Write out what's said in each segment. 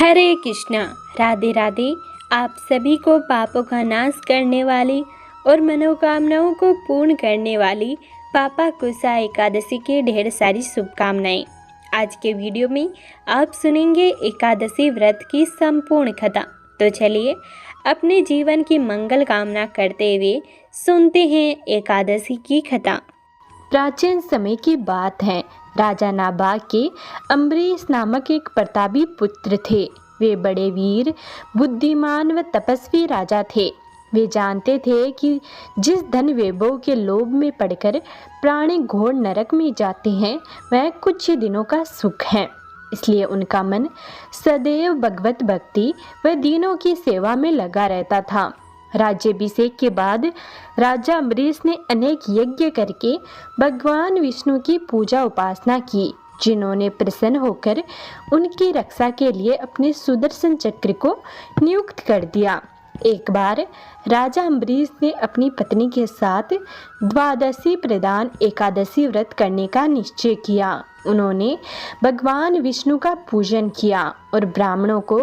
हरे कृष्णा। राधे राधे। आप सभी को पापों का नाश करने वाली और मनोकामनाओं को पूर्ण करने वाली पापा कुसा एकादशी की ढेर सारी शुभकामनाएं। आज के वीडियो में आप सुनेंगे एकादशी व्रत की संपूर्ण कथा। तो चलिए अपने जीवन की मंगल कामना करते हुए सुनते हैं एकादशी की कथा। प्राचीन समय की बात है। राजा नाबाग के अम्बरीश नामक एक प्रतापी पुत्र थे। वे बड़े वीर, बुद्धिमान व तपस्वी राजा थे। वे जानते थे कि जिस धन वैभव के लोभ में पड़कर प्राणी घोर नरक में जाते हैं, वह कुछ ही दिनों का सुख है। इसलिए उनका मन सदैव भगवत भक्ति व दीनों की सेवा में लगा रहता था। राज्याभिषेक के बाद राजा अम्बरीश ने अनेक यज्ञ करके भगवान विष्णु की पूजा उपासना की, जिन्होंने प्रसन्न होकर उनकी रक्षा के लिए अपने सुदर्शन चक्र को नियुक्त कर दिया। एक बार राजा अम्बरीश ने अपनी पत्नी के साथ द्वादशी प्रधान एकादशी व्रत करने का निश्चय किया। उन्होंने भगवान विष्णु का पूजन किया और ब्राह्मणों को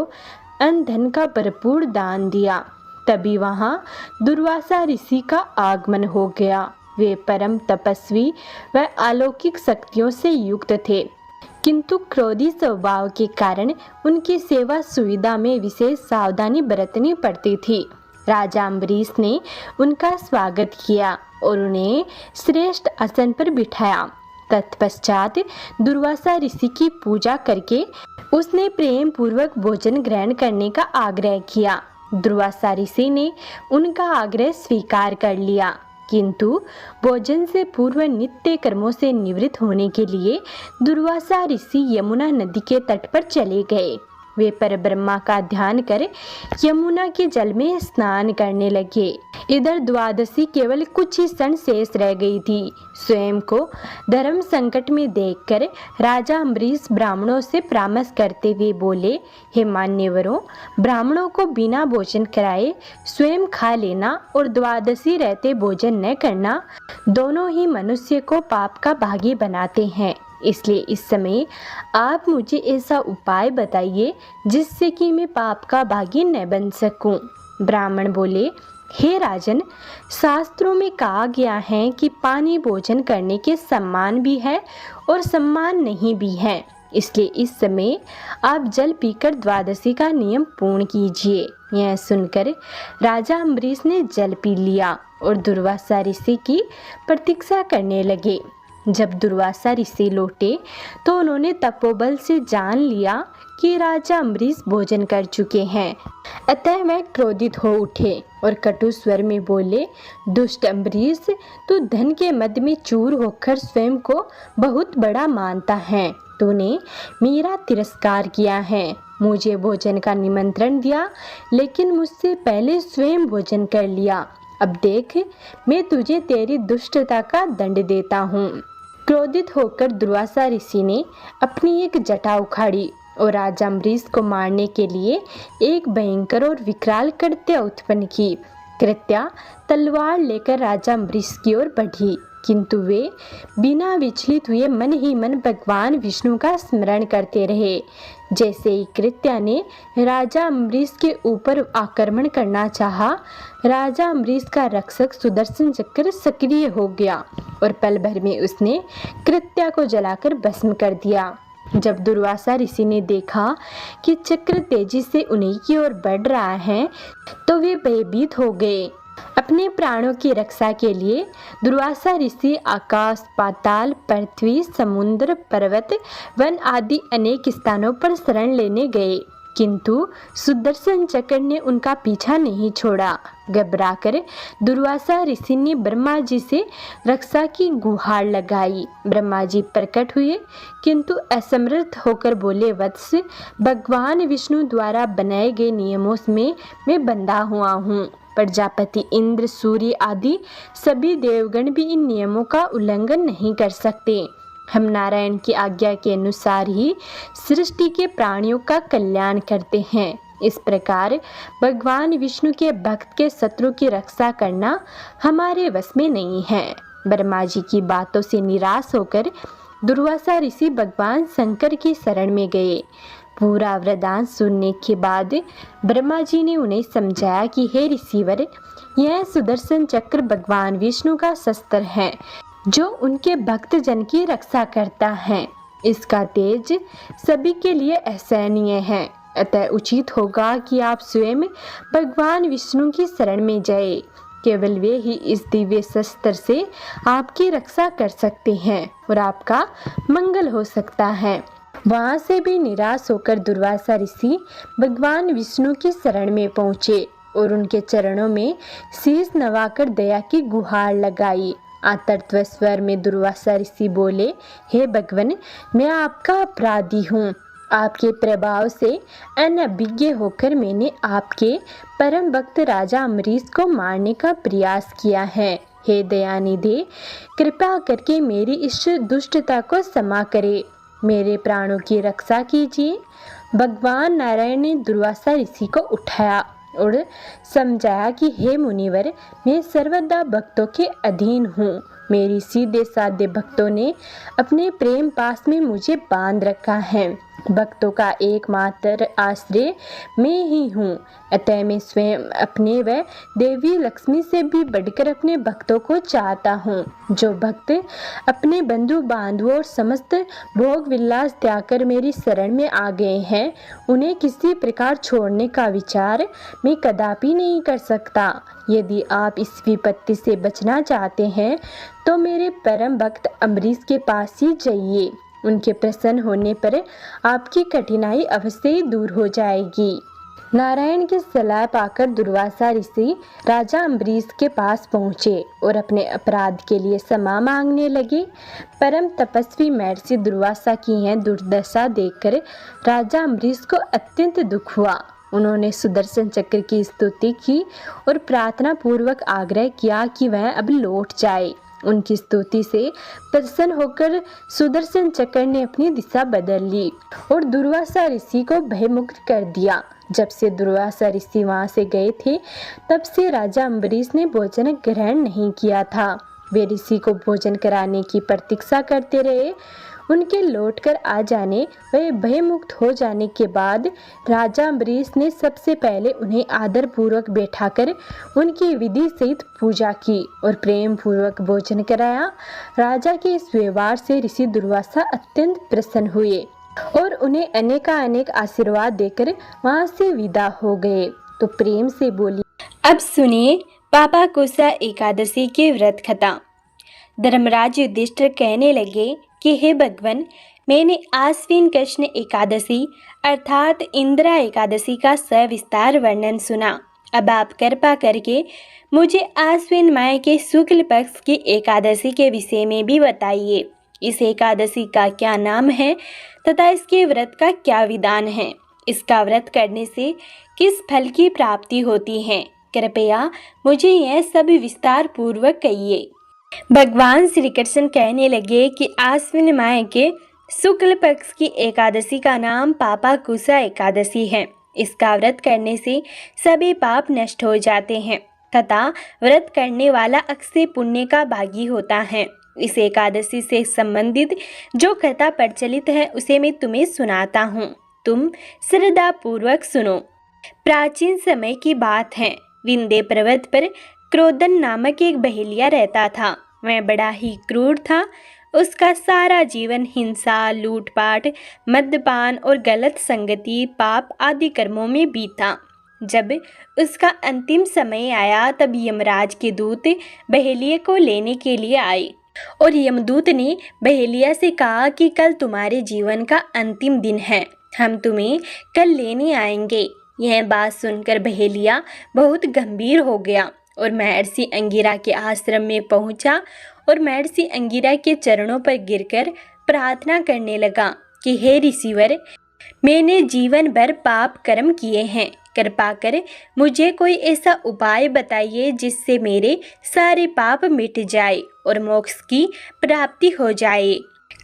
अन्न धन का भरपूर दान दिया। तभी वहां दुर्वासा ऋषि का आगमन हो गया। वे परम तपस्वी व अलौकिक शक्तियों से युक्त थे, किंतु क्रोधी स्वभाव के कारण उनकी सेवा सुविधा में विशेष सावधानी बरतनी पड़ती थी। राजा अम्बरीश ने उनका स्वागत किया और उन्हें श्रेष्ठ आसन पर बिठाया। तत्पश्चात दुर्वासा ऋषि की पूजा करके उसने प्रेम पूर्वक भोजन ग्रहण करने का आग्रह किया। दुर्वासा ऋषि ने उनका आग्रह स्वीकार कर लिया, किंतु भोजन से पूर्व नित्य कर्मों से निवृत्त होने के लिए दुर्वासा ऋषि यमुना नदी के तट पर चले गए। वे परब्रह्मा का ध्यान कर यमुना के जल में स्नान करने लगे। इधर द्वादशी केवल कुछ ही क्षण शेष रह गई थी। स्वयं को धर्म संकट में देखकर राजा अम्बरीश ब्राह्मणों से परामर्श करते हुए बोले, हे मान्यवरों, ब्राह्मणों को बिना भोजन कराए स्वयं खा लेना और द्वादशी रहते भोजन न करना दोनों ही मनुष्य को पाप का भागी बनाते हैं। इसलिए इस समय आप मुझे ऐसा उपाय बताइए जिससे कि मैं पाप का भागी न बन सकूं। ब्राह्मण बोले, हे राजन, शास्त्रों में कहा गया है कि पानी भोजन करने के सम्मान भी है और सम्मान नहीं भी है। इसलिए इस समय आप जल पीकर द्वादशी का नियम पूर्ण कीजिए। यह सुनकर राजा अम्बरीश ने जल पी लिया और दुर्वासा ऋषि की प्रतीक्षा करने लगे। जब दुर्वासा ऋषि लौटे तो उन्होंने तपोबल से जान लिया कि राजा अम्बरीश भोजन कर चुके हैं। अतः वह क्रोधित हो उठे और कटु स्वर में बोले, दुष्ट अम्बरीश, तू धन के मद में चूर होकर स्वयं को बहुत बड़ा मानता है। तूने मेरा तिरस्कार किया है, मुझे भोजन का निमंत्रण दिया, लेकिन मुझसे पहले स्वयं भोजन कर लिया। अब देख, मैं तुझे तेरी दुष्टता का दंड देता हूँ। क्रोधित होकर दुर्वासा ऋषि ने अपनी एक जटा उखाड़ी और राजा अम्बरीश को मारने के लिए एक भयंकर और विकराल कृत्या उत्पन्न की। कृत्या तलवार लेकर राजा अम्बरीश की ओर बढ़ी, किंतु वे बिना विचलित हुए मन ही मन भगवान विष्णु का स्मरण करते रहे। जैसे ही कृत्या ने राजा अम्बरीश के ऊपर आक्रमण करना चाहा, राजा अम्बरीश का रक्षक सुदर्शन चक्र सक्रिय हो गया और पल भर में उसने कृत्या को जलाकर भस्म कर दिया। जब दुर्वासा ऋषि ने देखा कि चक्र तेजी से उन्हीं की ओर बढ़ रहा है, तो वे भयभीत हो गए। अपने प्राणों की रक्षा के लिए दुर्वासा ऋषि आकाश, पाताल, पृथ्वी, समुद्र, पर्वत, वन आदि अनेक स्थानों पर शरण लेने गए, किंतु सुदर्शन चक्र ने उनका पीछा नहीं छोड़ा। घबराकर दुर्वासा ऋषि ने ब्रह्मा जी से रक्षा की गुहार लगाई। ब्रह्मा जी प्रकट हुए, किंतु असमर्थ होकर बोले, वत्स, भगवान विष्णु द्वारा बनाए गए नियमों में मैं बंधा हुआ हूँ। प्रजापति इंद्र, सूर्य आदि सभी देवगण भी इन नियमों का उल्लंघन नहीं कर सकते। हम नारायण की आज्ञा के अनुसार ही सृष्टि के प्राणियों का कल्याण करते हैं। इस प्रकार भगवान विष्णु के भक्त के शत्रु की रक्षा करना हमारे वश में नहीं है। ब्रह्मा जी की बातों से निराश होकर दुर्वासा ऋषि भगवान शंकर की शरण में गए। पूरा वरदान सुनने के बाद ब्रह्मा जी ने उन्हें समझाया कि हे ऋषिवर, यह सुदर्शन चक्र भगवान विष्णु का शस्त्र है जो उनके भक्त जन की रक्षा करता है। इसका तेज सभी के लिए असहनीय है, अतः उचित होगा कि आप स्वयं भगवान विष्णु की शरण में जाए। केवल वे ही इस दिव्य शस्त्र से आपकी रक्षा कर सकते हैं और आपका मंगल हो सकता है। वहां से भी निराश होकर दुर्वासा ऋषि भगवान विष्णु की शरण में पहुंचे और उनके चरणों में शीश नवाकर दया की गुहार लगाई। आतर्त्व स्वर में दुर्वासा ऋषि बोले, हे भगवान, मैं आपका अपराधी हूँ। आपके प्रभाव से अनभिज्ञ होकर मैंने आपके परम भक्त राजा अम्बरीश को मारने का प्रयास किया है। हे दयानिधे, कृपा करके मेरी इस दुष्टता को क्षमा करे, मेरे प्राणों की रक्षा कीजिए। भगवान नारायण ने दुर्वासा ऋषि को उठाया और समझाया कि हे मुनिवर, मैं सर्वदा भक्तों के अधीन हूँ। मेरी सीधे साधे भक्तों ने अपने प्रेम पास में मुझे बांध रखा है। भक्तों का एकमात्र आश्रय मैं ही हूँ, अतः मैं स्वयं अपने व देवी लक्ष्मी से भी बढ़कर अपने भक्तों को चाहता हूँ। जो भक्त अपने बंधु बांधवों और समस्त भोग विलास त्याग कर मेरी शरण में आ गए हैं, उन्हें किसी प्रकार छोड़ने का विचार मैं कदापि नहीं कर सकता। यदि आप इस विपत्ति से बचना चाहते हैं तो मेरे परम भक्त अम्बरीश के पास ही जाइए। उनके प्रसन्न होने पर आपकी कठिनाई अवश्य ही दूर हो जाएगी। नारायण की सलाह पाकर दुर्वासा ऋषि राजा अम्बरीश के पास पहुँचे और अपने अपराध के लिए क्षमा मांगने लगे। परम तपस्वी महर्षि दुर्वासा की यह दुर्दशा देखकर राजा अम्बरीश को अत्यंत दुख हुआ। उन्होंने सुदर्शन चक्र की स्तुति की और प्रार्थना पूर्वक आग्रह किया कि वह अब लौट जाए। उनकी स्तुति से प्रसन्न होकर सुदर्शन चक्र ने अपनी दिशा बदल ली और दुर्वासा ऋषि को भयमुक्त कर दिया। जब से दुर्वासा ऋषि वहां से गए थे, तब से राजा अम्बरीश ने भोजन ग्रहण नहीं किया था। वे ऋषि को भोजन कराने की प्रतीक्षा करते रहे। उनके लौटकर आ जाने व भयमुक्त हो जाने के बाद राजा अम्बरीश ने सबसे पहले उन्हें आदर पूर्वक बैठाकर उनकी विधि सहित पूजा की और प्रेम पूर्वक भोजन कराया। राजा के इस व्यवहार से ऋषि दुर्वासा अत्यंत प्रसन्न हुए और उन्हें अनेक आशीर्वाद देकर वहां से विदा हो गए। तो प्रेम से बोली, अब सुनिए पापा कुसा एकादशी के व्रत कथा। धर्मराज युधिष्ठिर कहने लगे कि हे भगवान, मैंने आश्विन कृष्ण एकादशी अर्थात इंदिरा एकादशी का सविस्तार वर्णन सुना। अब आप कृपा करके मुझे आश्विन माह के शुक्ल पक्ष की एकादशी के विषय में भी बताइए। इस एकादशी का क्या नाम है तथा इसके व्रत का क्या विधान है? इसका व्रत करने से किस फल की प्राप्ति होती है? कृपया मुझे यह सब विस्तार पूर्वक कहिए। भगवान श्री कृष्ण कहने लगे कि आश्विन माह के शुक्ल पक्ष की एकादशी का नाम पापा कुसा एकादशी है। इसका व्रत करने से सभी पाप नष्ट हो जाते हैं तथा व्रत करने वाला अक्षय पुण्य का भागी होता है। इस एकादशी से संबंधित जो कथा प्रचलित है उसे मैं तुम्हें सुनाता हूँ, तुम श्रद्धा पूर्वक सुनो। प्राचीन समय की बात है। विंध्य पर्वत पर क्रोधन नामक एक बहेलिया रहता था। वह बड़ा ही क्रूर था। उसका सारा जीवन हिंसा, लूटपाट, मद्यपान और गलत संगति, पाप आदि कर्मों में बीता। जब उसका अंतिम समय आया तब यमराज के दूत बहेलिये को लेने के लिए आए और यमदूत ने बहेलिया से कहा कि कल तुम्हारे जीवन का अंतिम दिन है, हम तुम्हें कल लेने आएंगे। यह बात सुनकर बहेलिया बहुत गंभीर हो गया और महर्षि अंगिरा के आश्रम में पहुंचा और महर्षि अंगिरा के चरणों पर गिरकर प्रार्थना करने लगा कि हे ऋषिवर, मैंने जीवन भर पाप कर्म किए हैं, कृपा कर मुझे कोई ऐसा उपाय बताइए जिससे मेरे सारे पाप मिट जाए और मोक्ष की प्राप्ति हो जाए।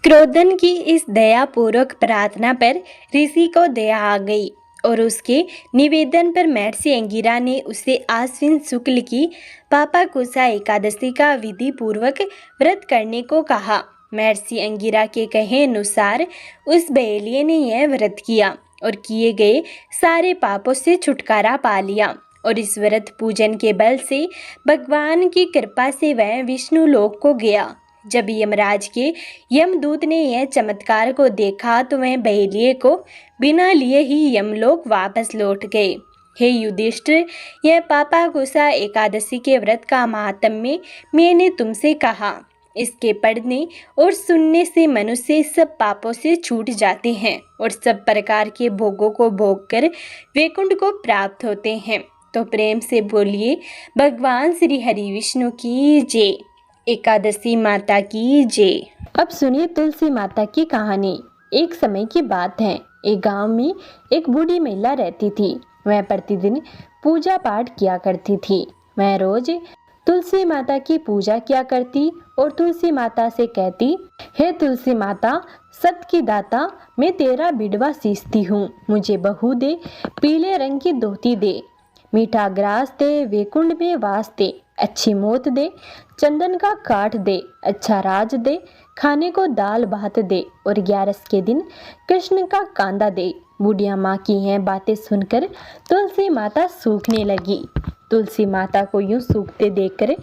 क्रोधन की इस दयापूर्वक प्रार्थना पर ऋषि को दया आ गई और उसके निवेदन पर महर्षि अंगिरा ने उसे आश्विन शुक्ल की पापा कुसा एकादशी का विधि पूर्वक व्रत करने को कहा। महर्षि अंगिरा के कहे अनुसार उस बहेलिये ने यह व्रत किया और किए गए सारे पापों से छुटकारा पा लिया और इस व्रत पूजन के बल से भगवान की कृपा से वह विष्णु लोक को गया। जब यमराज के यमदूत ने यह चमत्कार को देखा तो वह बहेलिये को बिना लिए ही यमलोक वापस लौट गए। हे युधिष्ठिर, यह पापाकुशा एकादशी के व्रत का महात्म्य मैंने तुमसे कहा। इसके पढ़ने और सुनने से मनुष्य सब पापों से छूट जाते हैं और सब प्रकार के भोगों को भोग कर वैकुंठ को प्राप्त होते हैं। तो प्रेम से बोलिए, भगवान श्री हरि विष्णु की जय। एकादशी माता की जय। अब सुनिए तुलसी माता की कहानी। एक समय की बात है, एक गांव में एक बूढ़ी महिला रहती थी। वह प्रतिदिन पूजा पाठ किया करती थी। वह रोज तुलसी माता की पूजा किया करती और तुलसी माता से कहती, हे तुलसी माता, सत की दाता, मैं तेरा बिडवा सींचती हूँ, मुझे बहू दे, पीले रंग की धोती दे, मीठा ग्रास दे, वैकुंठ में वास दे, अच्छी मौत दे, चंदन का काठ दे, अच्छा राज दे, खाने को दाल भात दे और 11 के दिन कृष्ण का कांदा दे। बुढ़िया माँ की यह बातें सुनकर तुलसी माता सूखने लगी। तुलसी माता को यूं सूखते देखकर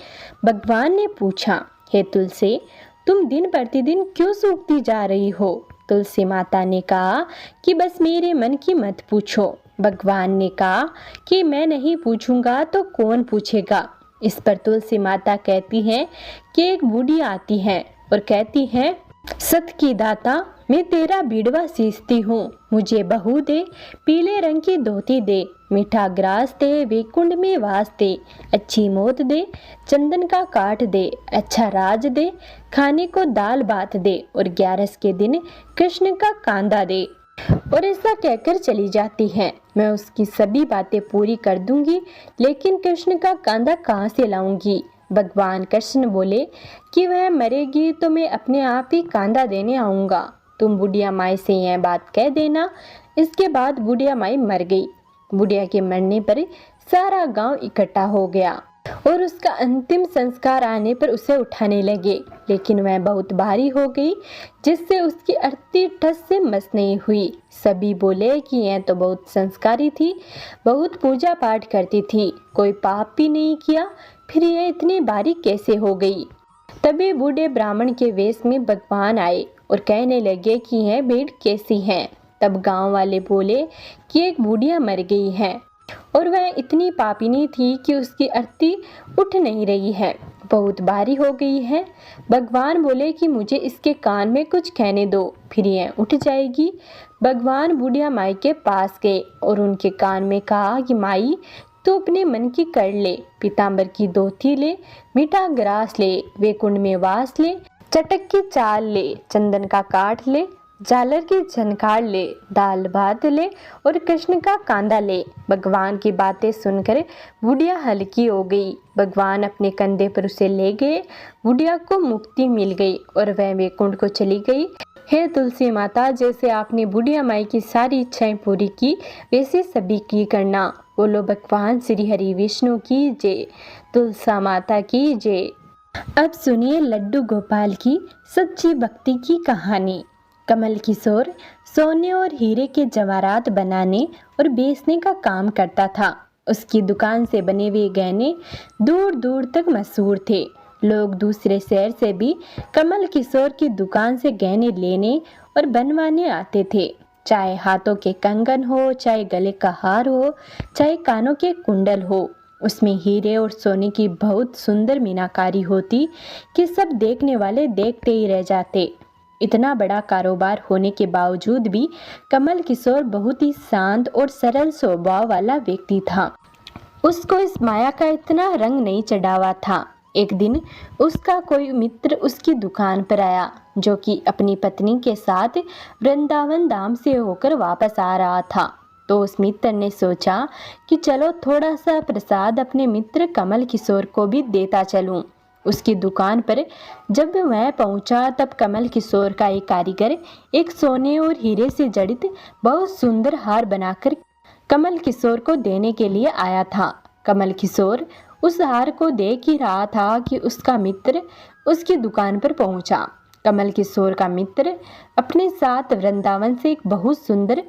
भगवान ने पूछा, हे तुलसी, तुम दिन प्रतिदिन क्यों सूखती जा रही हो? तुलसी माता ने कहा कि बस मेरे मन की मत पूछो। भगवान ने कहा कि मैं नहीं पूछूंगा तो कौन पूछेगा? इस पर तुलसी माता कहती है कि एक बूढ़ी आती है और कहती है, सत की दाता, मैं तेरा बिडवा सींचती हूँ, मुझे बहू दे, पीले रंग की धोती दे, मीठा ग्रास दे, वैकुंठ में वास दे, अच्छी मौत दे, चंदन का काठ दे, अच्छा राज दे, खाने को दाल भात दे और 11 के दिन कृष्ण का कांदा दे। और ऐसा कहकर चली जाती है। मैं उसकी सभी बातें पूरी कर दूंगी, लेकिन कृष्ण का कांदा कहाँ से लाऊंगी? भगवान कृष्ण बोले कि वह मरेगी तो मैं अपने आप ही कांदा देने आऊंगा, तुम बुढ़िया माई से यह बात कह देना। इसके बाद बुढ़िया माई मर गई। बुढ़िया के मरने पर सारा गांव इकट्ठा हो गया और उसका अंतिम संस्कार आने पर उसे उठाने लगे, लेकिन वह बहुत भारी हो गई, जिससे उसकी अर्थी ठस से मस नहीं हुई। सभी बोले कि यह तो बहुत संस्कारी थी, बहुत पूजा पाठ करती थी, कोई पाप भी नहीं किया, फिर यह इतनी भारी कैसे हो गई? तभी बूढ़े ब्राह्मण के वेश में भगवान आए और कहने लगे कि यह भेंट कैसी है। तब गांव वाले बोले कि एक बुढ़िया मर गई है और वह इतनी पापिनी थी कि उसकी अर्थी उठ नहीं रही है, बहुत भारी हो गई है। भगवान बोले कि मुझे इसके कान में कुछ कहने दो, फिर यह उठ जाएगी। भगवान बुढ़िया माई के पास गए और उनके कान में कहा कि माई, तू अपने मन की कर ले, पीतांबर की धोती ले, मीठा ग्रास ले, वैकुंठ में वास ले, चटक की चाल ले, चंदन का काठ ले, झालर की झनकार ले, दाल भात ले और कृष्ण का कांदा ले। भगवान की बातें सुनकर बुढ़िया हल्की हो गई। भगवान अपने कंधे पर उसे ले गए। बुढ़िया को मुक्ति मिल गई और वह वैकुंठ को चली गई। हे तुलसी माता, जैसे आपने बुढ़िया माई की सारी इच्छाएं पूरी की, वैसे सभी की करना। बोलो भगवान श्री हरि विष्णु की जय। तुलसा माता की जय। अब सुनिए लड्डू गोपाल की सच्ची भक्ति की कहानी। कमल किशोर सोने और हीरे के जवाहरात बनाने और बेचने का काम करता था। उसकी दुकान से बने हुए गहने दूर दूर तक मशहूर थे। लोग दूसरे शहर से भी कमल किशोर की दुकान से गहने लेने और बनवाने आते थे। चाहे हाथों के कंगन हो, चाहे गले का हार हो, चाहे कानों के कुंडल हो, उसमें हीरे और सोने की बहुत सुंदर मीनाकारी होती कि सब देखने वाले देखते ही रह जाते। इतना बड़ा कारोबार होने के बावजूद भी कमल किशोर बहुत ही शांत और सरल स्वभाव वाला व्यक्ति था। उसको इस माया का इतना रंग नहीं चढ़ावा था। एक दिन उसका कोई मित्र उसकी दुकान पर आया, जो कि अपनी पत्नी के साथ वृंदावन धाम से होकर वापस आ रहा था। तो उस मित्र ने सोचा कि चलो थोड़ा सा प्रसाद अपने मित्र कमल किशोर को भी देता चलूं। उसकी दुकान पर जब वह पहुंचा तब कमल किशोर का एक कारीगर एक सोने और हीरे से जड़ित बहुत सुंदर हार बनाकर कमल किशोर को देने के लिए आया था। कमल किशोर उस हार को देख ही रहा था कि उसका मित्र उसकी दुकान पर पहुंचा। कमल किशोर का मित्र अपने साथ वृंदावन से एक बहुत सुंदर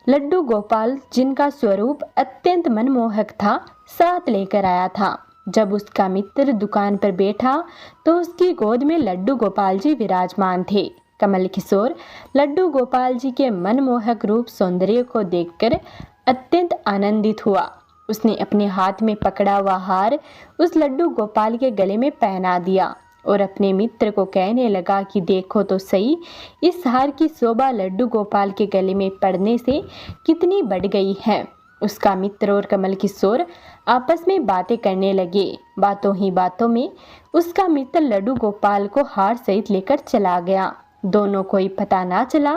लड्डू गोपाल, जिनका स्वरूप अत्यंत मनमोहक था, साथ लेकर आया था। जब उसका मित्र दुकान पर बैठा तो उसकी गोद में लड्डू गोपाल जी विराजमान थे। कमल किशोर लड्डू गोपाल जी के मनमोहक रूप सौंदर्य को देखकर अत्यंत आनंदित हुआ। उसने अपने हाथ में पकड़ा हुआ हार उस लड्डू गोपाल के गले में पहना दिया और अपने मित्र को कहने लगा कि देखो तो सही, इस हार की शोभा लड्डू गोपाल के गले में पड़ने से कितनी बढ़ गई है। उसका मित्र और कमल किशोर आपस में बातें करने लगे। बातों ही बातों में उसका मित्र लड्डू गोपाल को हार सहित लेकर चला गया। दोनों को ही पता ना चला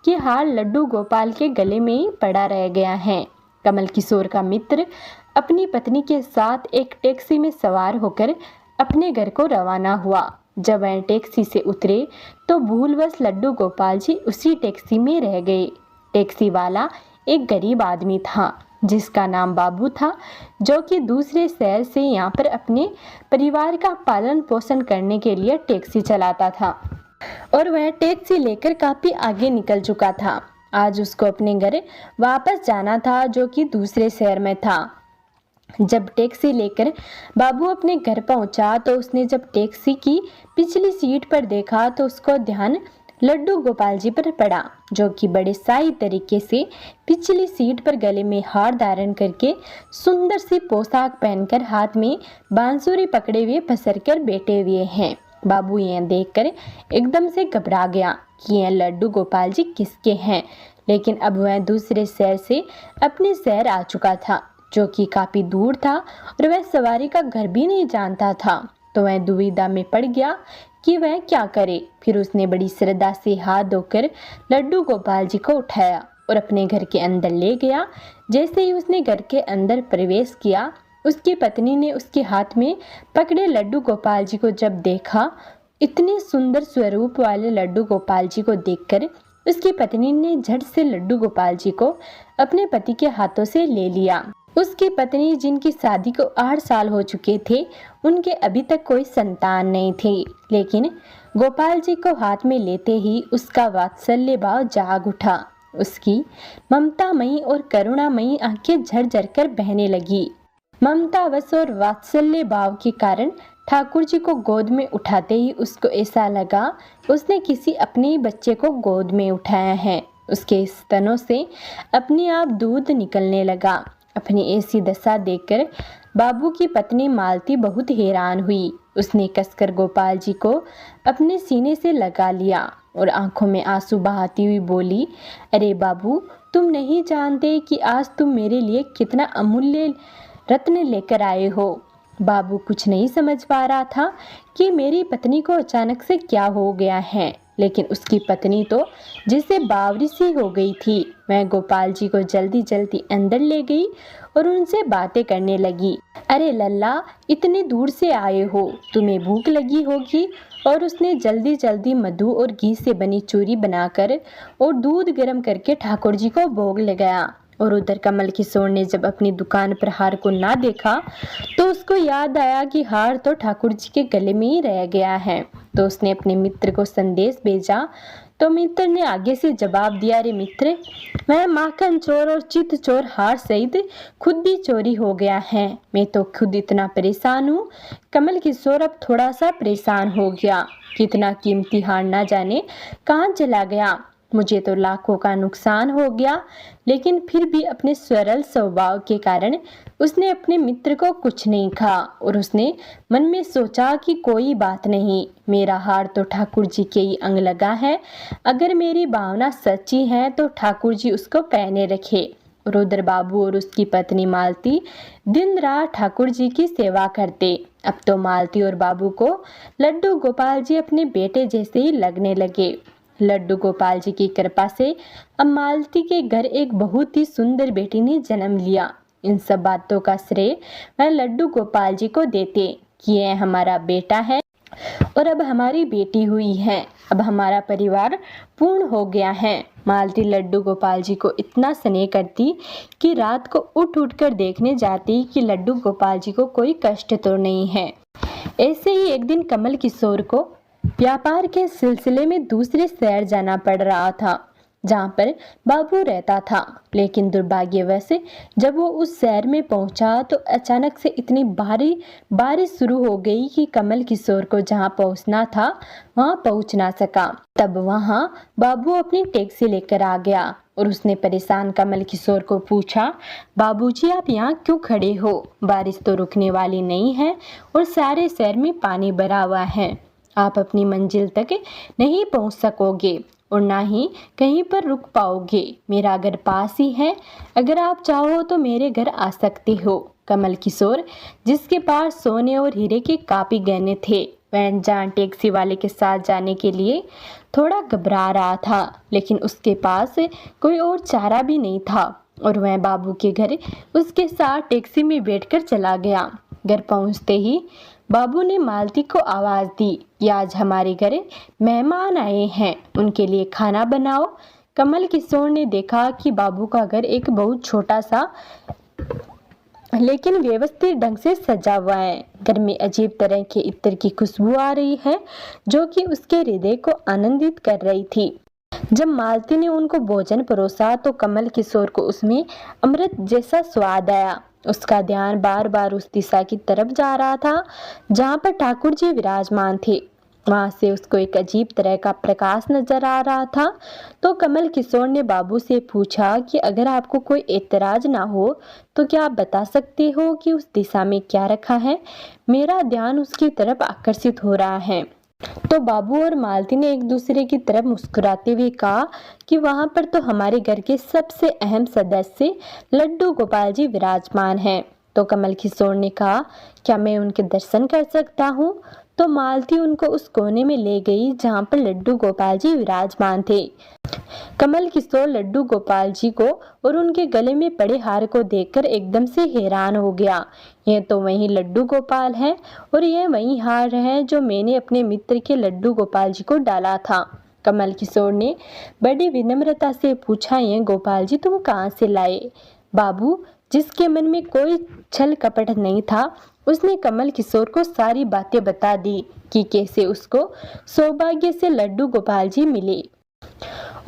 कि हार लड्डू गोपाल के गले में ही पड़ा रह गया है। कमल किशोर का मित्र अपनी पत्नी के साथ एक टैक्सी में सवार होकर अपने घर को रवाना हुआ। जब वह टैक्सी से उतरे तो भूलवश लड्डू गोपाल जी उसी टैक्सी में रह गए। टैक्सी वाला एक गरीब आदमी था जिसका नाम बाबू था, जो कि दूसरे शहर से यहाँ पर अपने परिवार का पालन पोषण करने के लिए टैक्सी चलाता था और वह टैक्सी लेकर काफी आगे निकल चुका था। आज उसको अपने घर वापस जाना था, जो कि दूसरे शहर में था। जब टैक्सी लेकर बाबू अपने घर पहुंचा तो उसने जब टैक्सी की पिछली सीट पर देखा तो उसको ध्यान लड्डू गोपाल जी पर पड़ा, जो कि बड़े शाही तरीके से पिछली सीट पर गले में हार धारण करके सुंदर सी पोशाक पहनकर हाथ में बांसुरी पकड़े हुए पसर कर बैठे हुए हैं। बाबू यह देखकर एकदम से घबरा गया कि यह लड्डू गोपाल जी किसके हैं, लेकिन अब वह दूसरे शहर से अपने शहर आ चुका था, जो कि काफी दूर था और वह सवारी का घर भी नहीं जानता था। तो वह दुविधा में पड़ गया कि वह क्या करे। फिर उसने बड़ी श्रद्धा से हाथ धोकर लड्डू गोपाल जी को उठाया और अपने घर के अंदर ले गया। जैसे ही उसने घर के अंदर प्रवेश किया, उसकी पत्नी ने उसके हाथ में पकड़े लड्डू गोपाल जी को जब देखा, इतने सुंदर स्वरूप वाले लड्डू गोपाल जी को देखकर उसकी पत्नी ने झट से लड्डू गोपाल जी को अपने पति के हाथों से ले लिया। उसकी पत्नी, जिनकी शादी को 8 साल हो चुके थे, उनके अभी तक कोई संतान नहीं थी, लेकिन गोपाल जी को हाथ में लेते ही उसका वात्सल्य भाव जाग उठा। उसकी ममतामयी और करुणामयी आंखें झरझर कर बहने लगी। ममतावश और वात्सल्य भाव के कारण ठाकुर जी को गोद में उठाते ही उसको ऐसा लगा उसने किसी अपने बच्चे को गोद में उठाया है। उसके स्तनों से अपने आप दूध निकलने लगा। अपनी ऐसी दशा देखकर बाबू की पत्नी मालती बहुत हैरान हुई। उसने कसकर गोपाल जी को अपने सीने से लगा लिया और आंखों में आंसू बहाती हुई बोली, अरे बाबू, तुम नहीं जानते कि आज तुम मेरे लिए कितना अमूल्य रत्न लेकर आए हो। बाबू कुछ नहीं समझ पा रहा था कि मेरी पत्नी को अचानक से क्या हो गया है, लेकिन उसकी पत्नी तो जिससे बावरी सी हो गई थी। वह गोपाल जी को जल्दी जल्दी अंदर ले गई और उनसे बातें करने लगी। अरे लल्ला, इतनी दूर से आए हो, तुम्हें भूख लगी होगी। और उसने जल्दी जल्दी मधु और घी से बनी चूरी बनाकर और दूध गर्म करके ठाकुर जी को भोग लगाया। और उधर कमल किशोर ने जब अपनी दुकान पर हार को ना देखा तो उसको याद आया कि हार तो ठाकुर जी के गले में ही रह गया है। तो उसने अपने मित्र को संदेश भेजा। तो मित्र ने आगे से जवाब दिया, अरे मित्र, मैं माखन चोर और चित चोर हार सहित खुद भी चोरी हो गया है। मैं तो खुद इतना परेशान हूँ। कमल किशोर अब थोड़ा सा परेशान हो गया। कितना कीमती हार ना जाने कहाँ चला गया। मुझे तो लाखों का नुकसान हो गया, लेकिन फिर भी अपने सरल स्वभाव के कारण उसने अपने मित्र को कुछ नहीं कहा और उसने मन में सोचा कि कोई बात नहीं, मेरा हार तो ठाकुर जी के ही अंग लगा है। अगर मेरी भावना सच्ची है तो ठाकुर जी उसको पहने रखे। और उधर बाबू और उसकी पत्नी मालती दिन रात ठाकुर जी की सेवा करते। अब तो मालती और बाबू को लड्डू गोपाल जी अपने बेटे जैसे ही लगने लगे। लड्डू गोपाल जी की कृपा से अब मालती के घर एक बहुत ही सुंदर बेटी ने जन्म लिया। इन सब बातों का श्रेय वह लड्डू गोपाल जी को देते कि यह हमारा बेटा है और अब हमारी बेटी हुई है। अब हमारा परिवार पूर्ण हो गया है। मालती लड्डू गोपाल जी को इतना स्नेह करती कि रात को उठ उठ कर देखने जाती कि लड्डू गोपाल जी को कोई कष्ट तो नहीं है। ऐसे ही एक दिन कमल किशोर को व्यापार के सिलसिले में दूसरे शहर जाना पड़ रहा था। जहाँ पर बाबू रहता था। लेकिन दुर्भाग्यवश जब वो उस शहर में पहुंचा तो अचानक से इतनी भारी बारिश शुरू हो गई कि कमल किशोर को जहाँ पहुंचना था वहाँ पहुंच ना सका। तब वहाँ बाबू अपनी टैक्सी लेकर आ गया और उसने परेशान कमल किशोर को पूछा, बाबूजी आप यहाँ क्यों खड़े हो? बारिश तो रुकने वाली नहीं है और सारे शहर में पानी भरा हुआ है। आप अपनी मंजिल तक नहीं पहुँच सकोगे और ना ही कहीं पर रुक पाओगे। मेरा घर पास ही है, अगर आप चाहो तो मेरे घर आ सकते हो। कमल किशोर, जिसके पास सोने और हीरे के काफी गहने थे, वह जहाँ टैक्सी वाले के साथ जाने के लिए थोड़ा घबरा रहा था, लेकिन उसके पास कोई और चारा भी नहीं था और वह बाबू के घर उसके साथ टैक्सी में बैठकर चला गया। घर पहुंचते ही बाबू ने मालती को आवाज़ दी कि आज हमारे घर मेहमान आए हैं, उनके लिए खाना बनाओ। कमल किशोर ने देखा कि बाबू का घर एक बहुत छोटा सा लेकिन व्यवस्थित ढंग से सजा हुआ है। घर में अजीब तरह के इत्र की खुशबू आ रही है जो कि उसके हृदय को आनंदित कर रही थी। जब मालती ने उनको भोजन परोसा तो कमल किशोर को उसमें अमृत जैसा स्वाद आया। उसका ध्यान बार बार उस दिशा की तरफ जा रहा था जहाँ पर ठाकुर जी विराजमान थे। वहां से उसको एक अजीब तरह का प्रकाश नजर आ रहा था। तो कमल किशोर ने बाबू से पूछा कि अगर आपको कोई एतराज ना हो तो क्या आप बता सकते हो कि उस दिशा में क्या रखा है? मेरा ध्यान उसकी तरफ आकर्षित हो रहा है। तो बाबू और मालती ने एक दूसरे की तरफ मुस्कुराते हुए कहा कि वहां पर तो हमारे घर के सबसे अहम सदस्य लड्डू गोपाल जी विराजमान हैं। तो कमल किशोर ने कहा, क्या मैं उनके दर्शन कर सकता हूँ? तो मालती उनको उस कोने में ले गई जहाँ पर लड्डू गोपाल जी विराजमान थे। कमल किशोर लड्डू गोपाल जी को और उनके गले में पड़े हार को देखकर एकदम से हैरान हो गया। यह तो वही लड्डू गोपाल है और यह वही हार है जो मैंने अपने मित्र के लड्डू गोपाल जी को डाला था। कमल किशोर ने बड़ी विनम्रता से पूछा, ये गोपाल जी तुम कहाँ से लाए? बाबू, जिसके मन में कोई छल कपट नहीं था, उसने कमल किशोर को सारी बातें बता दी कि कैसे उसको सौभाग्य से लड्डू गोपाल जी मिले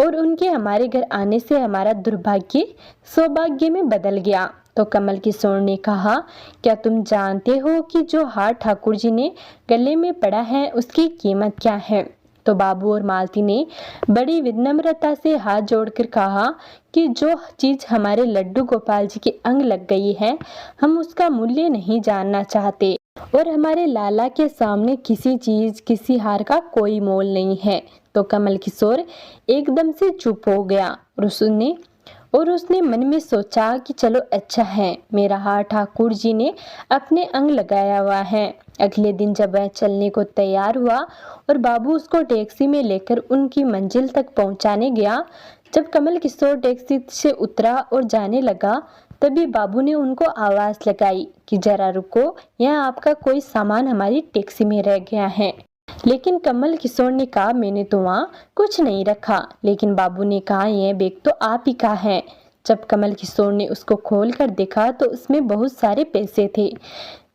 और उनके हमारे घर आने से हमारा दुर्भाग्य सौभाग्य में बदल गया। तो कमल किशोर ने कहा, क्या तुम जानते हो कि जो हार ठाकुर जी ने गले में पड़ा है उसकी कीमत क्या है? तो बाबू और मालती ने बड़ी विनम्रता से हाथ जोड़कर कहा कि जो चीज हमारे लड्डू गोपाल जी के अंग लग गई है, हम उसका मूल्य नहीं जानना चाहते और हमारे लाला के सामने किसी चीज, किसी हार का कोई मोल नहीं है। तो कमल किशोर एकदम से चुप हो गया और उसने मन में सोचा कि चलो अच्छा है, मेरा हार ठाकुर जी ने अपने अंग लगाया हुआ है। अगले दिन जब वह चलने को तैयार हुआ और बाबू उसको टैक्सी में लेकर उनकी मंजिल तक पहुंचाने गया, जब कमल किशोर टैक्सी से उतरा और जाने लगा, तभी बाबू ने उनको आवाज लगाई कि जरा रुको, यहाँ आपका कोई सामान हमारी टैक्सी में रह गया है। लेकिन कमल किशोर ने कहा, मैंने तो वहाँ कुछ नहीं रखा। लेकिन बाबू ने कहा, यह बैग तो आप ही का है। जब कमल किशोर ने उसको खोल कर देखा तो उसमें बहुत सारे पैसे थे।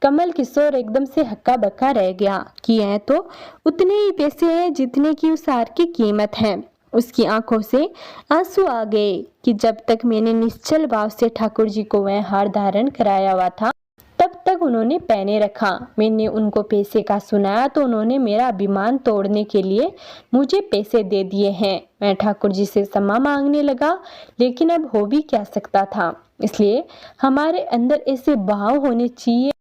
कमल किशोर एकदम से हक्का बक्का रह गया कि यह तो उतने ही पैसे हैं जितने की उस हार की कीमत है। उसकी आंखों से आंसू आ गए कि जब तक मैंने निश्चल भाव से ठाकुर जी को वह हार धारण कराया हुआ था, तब तक उन्होंने पहने रखा। मैंने उनको पैसे का सुनाया तो उन्होंने मेरा अभिमान तोड़ने के लिए मुझे पैसे दे दिए हैं। मैं ठाकुर जी से क्षमा मांगने लगा, लेकिन अब हो भी क्या सकता था। इसलिए हमारे अंदर ऐसे भाव होने चाहिए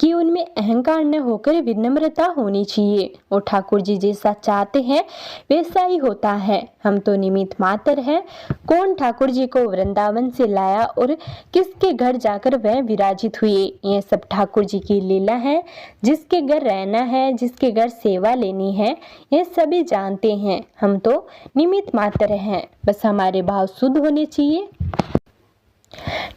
कि उनमें अहंकार न होकर विनम्रता होनी चाहिए और ठाकुर जी जैसा चाहते हैं वैसा ही होता है। हम तो निमित्त मात्र हैं। कौन ठाकुर जी को वृंदावन से लाया और किसके घर जाकर वह विराजित हुए, ये सब ठाकुर जी की लीला है। जिसके घर रहना है, जिसके घर सेवा लेनी है, ये सभी जानते हैं। हम तो निमित्त मात्र हैं, बस हमारे भाव शुद्ध होने चाहिए।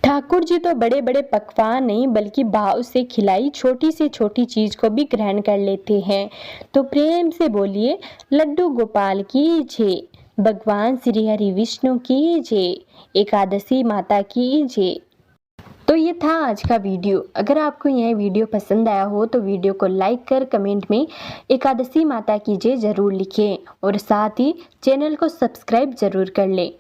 ठाकुर जी तो बड़े बड़े पकवान नहीं बल्कि भाव से खिलाई छोटी से छोटी चीज को भी ग्रहण कर लेते हैं। तो प्रेम से बोलिए, लड्डू गोपाल की जय, भगवान श्री हरि विष्णु की जय, एकादशी माता की जय। तो ये था आज का वीडियो। अगर आपको यह वीडियो पसंद आया हो तो वीडियो को लाइक कर कमेंट में एकादशी माता की जय ज़रूर लिखें और साथ ही चैनल को सब्सक्राइब ज़रूर कर लें।